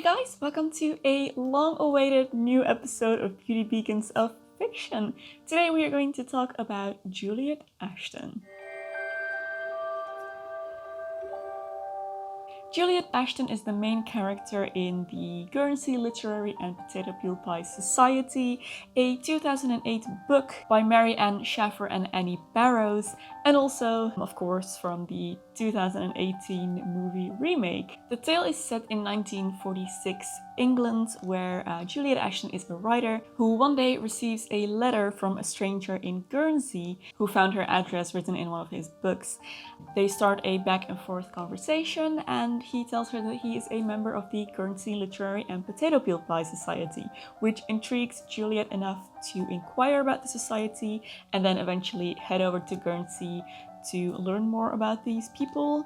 guys, welcome to a long-awaited new episode of Beauty Beacons of Fiction. Today we are going to talk about Juliet Ashton. Juliet Ashton is the main character in the Guernsey Literary and Potato Peel Pie Society, a 2008 book by Mary Ann Schaffer and Annie Barrows, and also, of course, from the 2018 movie remake. The tale is set in 1946 England, where Juliet Ashton is a writer who one day receives a letter from a stranger in Guernsey who found her address written in one of his books. They start a back and forth conversation, and he tells her that he is a member of the Guernsey Literary and Potato Peel Pie Society, which intrigues Juliet enough to inquire about the society and then eventually head over to Guernsey to learn more about these people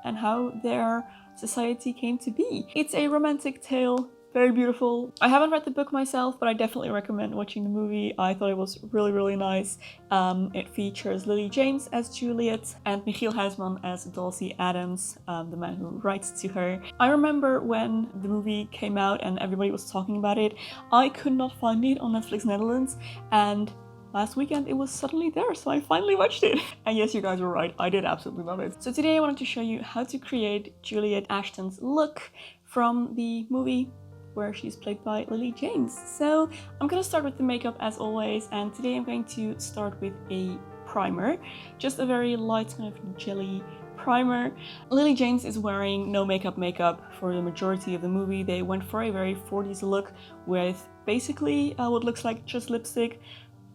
and how their society came to be. It's a romantic tale, very beautiful. I haven't read the book myself, but I definitely recommend watching the movie. I thought it was really nice. It features Lily James as Juliet and Michiel Huisman as Dulcie Adams, the man who writes to her. I remember when the movie came out and everybody was talking about it, I could not find it on Netflix Netherlands, and last weekend it was suddenly there, so I finally watched it. And yes, you guys were right, I did absolutely love it. So today I wanted to show you how to create Juliet Ashton's look from the movie where she's played by Lily James. So I'm gonna start with the makeup as always, and today I'm going to start with a primer. Just a very light kind of jelly primer. Lily James is wearing no makeup for the majority of the movie. They went for a very 40s look with basically what looks like just lipstick.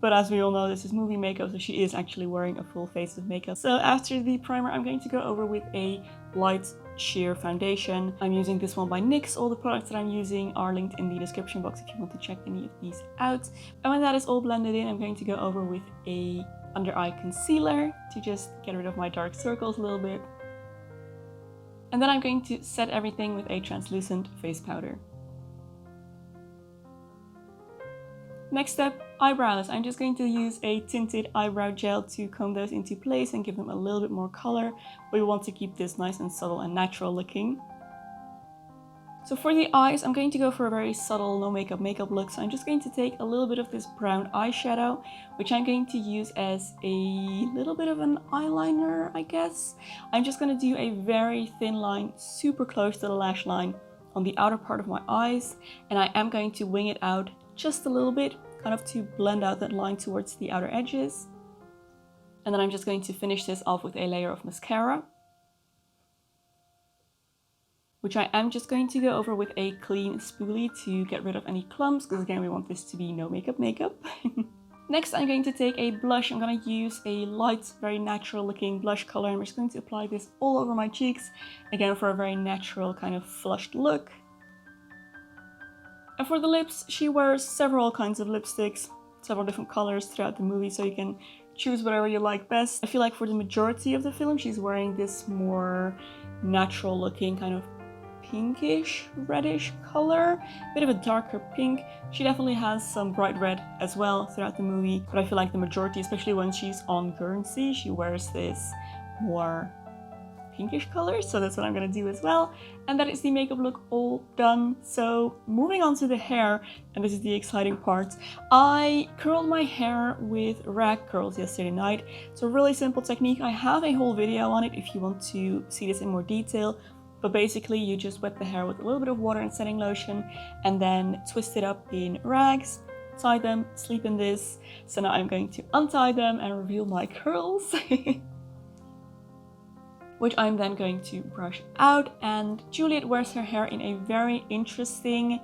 But as we all know, this is movie makeup, so she is actually wearing a full face of makeup. So after the primer, I'm going to go over with a light sheer foundation. I'm using this one by NYX. All the products that I'm using are linked in the description box if you want to check any of these out. And when that is all blended in, I'm going to go over with a under eye concealer to just get rid of my dark circles a little bit. And then I'm going to set everything with a translucent face powder. Next step, eyebrows. I'm just going to use a tinted eyebrow gel to comb those into place and give them a little bit more color. We want to keep this nice and subtle and natural looking. So for the eyes, I'm going to go for a very subtle no makeup look. So I'm just going to take a little bit of this brown eyeshadow, which I'm going to use as a little bit of an eyeliner, I guess. I'm just going to do a very thin line, super close to the lash line on the outer part of my eyes. And I am going to wing it out just a little bit, kind of to blend out that line towards the outer edges. And then I'm just going to finish this off with a layer of mascara, which I am just going to go over with a clean spoolie to get rid of any clumps, because again, we want this to be no makeup. Next, I'm going to take a blush. I'm going to use a light, very natural looking blush color. I'm just going to apply this all over my cheeks, again for a very natural kind of flushed look. And for the lips, she wears several kinds of lipsticks, several different colors throughout the movie, so you can choose whatever you like best. I feel like for the majority of the film, she's wearing this more natural looking kind of pinkish, reddish color, a bit of a darker pink. She definitely has some bright red as well throughout the movie, but I feel like the majority, especially when she's on Guernsey, she wears this more pinkish color, so that's what I'm gonna do as well. And that is the makeup look all done. So moving on to the hair, and this is the exciting part. I curled my hair with rag curls yesterday night. It's a really simple technique. I have a whole video on it if you want to see this in more detail. But basically you just wet the hair with a little bit of water and setting lotion and then twist it up in rags, tie them, sleep in this. So now I'm going to untie them and reveal my curls. Which I'm then going to brush out. And Juliet wears her hair in a very interesting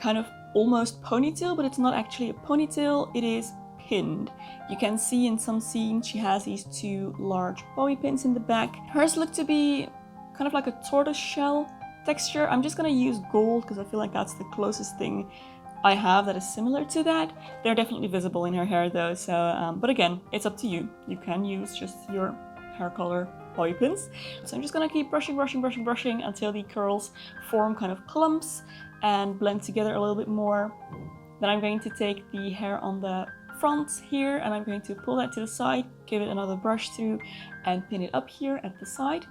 kind of almost ponytail, but it's not actually a ponytail, it is pinned. You can see in some scenes she has these two large bowie pins in the back. Hers look to be kind of like a tortoise shell texture. I'm just gonna use gold because I feel like that's the closest thing I have that is similar to that. They're definitely visible in her hair though, so but again, it's up to you. You can use just your hair color bowie pins. So I'm just gonna keep brushing until the curls form kind of clumps and blend together a little bit more. Then I'm going to take the hair on the front here and I'm going to pull that to the side, give it another brush through and pin it up here at the side.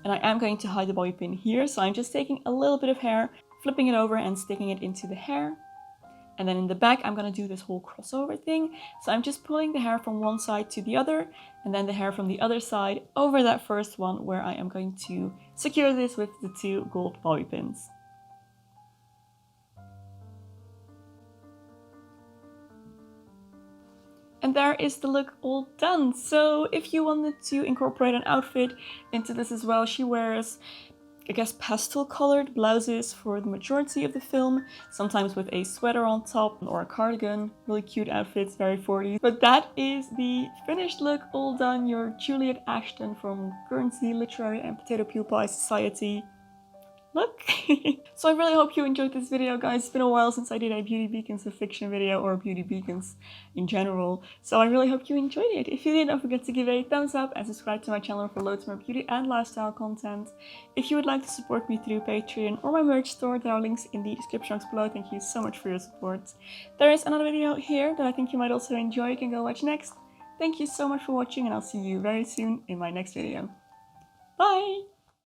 And I am going to hide the bobby pin here, so I'm just taking a little bit of hair, flipping it over and sticking it into the hair. And then in the back, I'm going to do this whole crossover thing. So I'm just pulling the hair from one side to the other, and then the hair from the other side over that first one, where I am going to secure this with the 2 gold bobby pins. And there is the look all done. So if you wanted to incorporate an outfit into this as well, she wears, I guess, pastel colored blouses for the majority of the film, sometimes with a sweater on top or a cardigan. Really cute outfits, very 40s. But that is the finished look, all done. Your Juliet Ashton from Guernsey Literary and Potato Peel Pie Society look. So I really hope you enjoyed this video, guys. It's been a while since I did a Beauty Beacons of Fiction video, or Beauty Beacons in general. So I really hope you enjoyed it. If you did, don't forget to give it a thumbs up and subscribe to my channel for loads more beauty and lifestyle content. If you would like to support me through Patreon or my merch store, there are links in the description box below. Thank you so much for your support. There is another video here that I think you might also enjoy. You can go watch next. Thank you so much for watching, and I'll see you very soon in my next video. Bye!